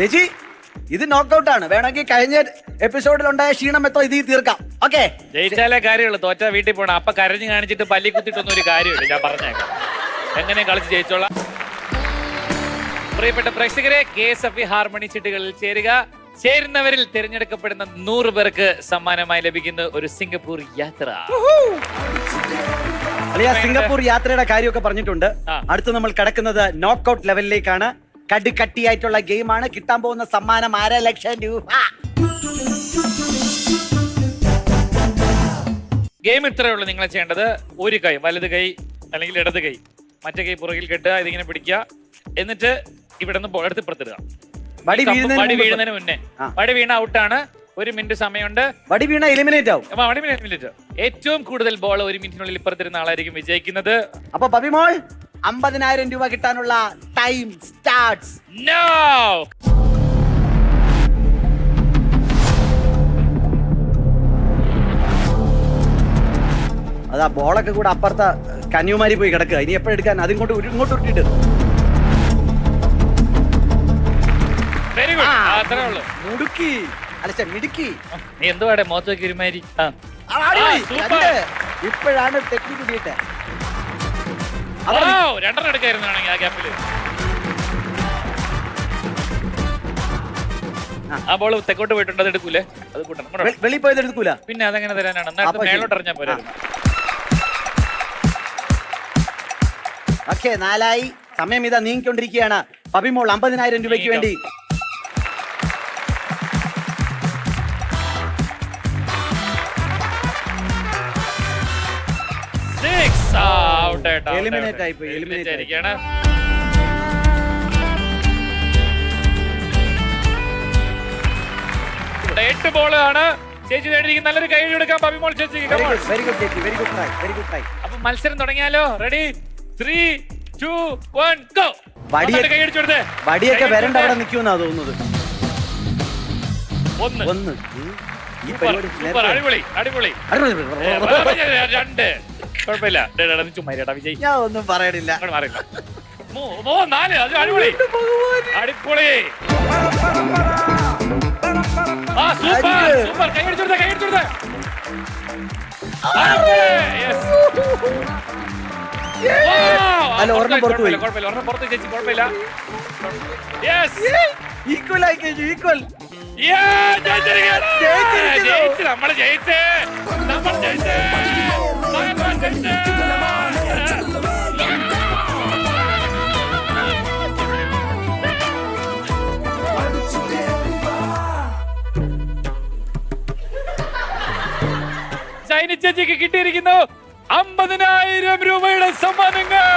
ചേച്ചി ഇത് നോക്കൗട്ട് ആണ്. വേണമെങ്കിൽ കഴിഞ്ഞ എപ്പിസോഡിൽ ഉണ്ടായ ക്ഷീണം എത്തോ ഇത് തീർക്കാം. ഓക്കെ, ജയിച്ചാലേ കാര്യമുള്ളൂ, തോറ്റാ വീട്ടിൽ പോണം. അപ്പൊ കരഞ്ഞു കാണിച്ചിട്ട് പല്ലി കുത്തിട്ടൊന്നും ഒരു കാര്യമില്ല. ഞാൻ പറഞ്ഞേക്കാം, എങ്ങനെ കളിച്ച് ജയിച്ചോളാം. പ്രിയപ്പെട്ട പ്രേക്ഷകരെ, KSFE ഹാർമണി ചിട്ടുകളിൽ ചേരുന്നവരിൽ തിരഞ്ഞെടുക്കപ്പെടുന്ന 100 പേർക്ക് സമ്മാനമായി ലഭിക്കുന്ന ഒരു സിംഗപ്പൂർ യാത്ര. സിംഗപ്പൂർ യാത്രയുടെ കാര്യമൊക്കെ പറഞ്ഞിട്ടുണ്ട്. അടുത്ത് നമ്മൾ കടക്കുന്നത് നോക്കൌട്ട് ലെവലിലേക്കാണ്. കട്ടിയായിട്ടുള്ള ഗെയിമാണ്. കിട്ടാൻ പോകുന്ന സമ്മാനം 1.5 ലക്ഷം രൂപ. ഗെയിം ഇത്രയേ ഉള്ളൂ. നിങ്ങൾ ചെയ്യേണ്ടത് ഒരു കൈ, വലത് കൈ അല്ലെങ്കിൽ ഇടത് കൈ, മറ്റേ കൈ പുറകിൽ കെട്ടുക, ഇതിങ്ങനെ പിടിക്കുക, എന്നിട്ട് ഇവിടെ നിന്ന് എടുത്ത് പുറത്തിടുക. വടി വീഴുന്നതിന് മുന്നേ. വടി വീണ ഔട്ടാണ്. 1 മിനിറ്റ് സമയമുണ്ട്. വടി വീണ എലിമിനേറ്റ് ആവും. ഏറ്റവും കൂടുതൽ ബോൾ 1 മിനിറ്റിനുള്ളിൽ ഇപ്പുറത്തിരുന്ന ആളായിരിക്കും വിജയിക്കുന്നത്. അപ്പൊ ബബിമോൾ 50,000 രൂപ കിട്ടാനുള്ള ടൈം സ്റ്റാർട്ട്സ് നൗ. അതാ ബോളൊക്കെ കൂടെ അപ്പുറത്തെ കന്യാകുമാരി പോയി കിടക്കുക. ഇനി എപ്പോഴെടുക്കാൻ അതും കൊണ്ട് ഇങ്ങോട്ട് ഇട്ടിട്ട്. മുടുക്കി അല്ല മിടുക്കി. നീ എന്തുവാടെ മുഖത്തൊക്കെ ഒരുമാതിരി. ഇപ്പോഴാണ് ടെക്നിക്ക് കിട്ടിയിട്ട്. 2 എടുക്കായിരുന്നാണെങ്കിൽ ആ ഗ്യാപ്പില് ആ ബോൾ തെക്കോട്ട് പോയിട്ടുണ്ട്. അത് എടുക്കൂലേ? അത് കൂട്ടണം. വെളിയിൽ പോയത് എടുക്കൂല. പിന്നെ അതെങ്ങനെ തരാനാണ്? മേലോട്ട് അറിഞ്ഞാൽ പോരായിരുന്നു. ഓക്കെ, 4 സമയം ഇതാ നീങ്ങിക്കൊണ്ടിരിക്കുകയാണ്. പബിമോൾ 50,000 രൂപയ്ക്ക് വേണ്ടി. എലിമിനേറ്റ് ആയിപ്പോയി. എലിമിനേറ്റ് ആയിരിക്കുകയാണ്. എട്ട് ബോളാണ് ചേച്ചി നേടിയിരിക്കുന്നത്. നല്ലൊരു കൈ എടുക്കാം പബിമോൾ ചേച്ചി. വെരി ഗുഡ് ചേച്ചി, very good try, very good try. അപ്പൊ മത്സരം തുടങ്ങിയാലോ? Ready 3, 2, 1 go. വടിയൊക്കെ വരണ്ട അവിടെ നിൽക്കുമെന്നാ തോന്നുന്നത്. 1 അടിപൊളി അടിപൊളി 2 കുഴപ്പമില്ല. വിജയ് ഞാൻ ഒന്നും പറയണില്ല. 4 അത് അടിപൊളി അടിപൊളി. Super super. കൈയടിച്ചെടുത്ത അല്ല, ഒരെണ്ണം പുറത്തു പോയി. കുഴപ്പമില്ല, ഒരെണ്ണം പുറത്ത് ചേച്ചി, കുഴപ്പമില്ല. ഈക്വൽ ആയി കഴിഞ്ഞു. ഈക്വൽ. നമ്മള് ജയിച്ചേ. ഷൈനി ചേച്ചിക്ക് കിട്ടിയിരിക്കുന്നു 50,000 രൂപയുടെ സമ്മാനങ്ങൾ.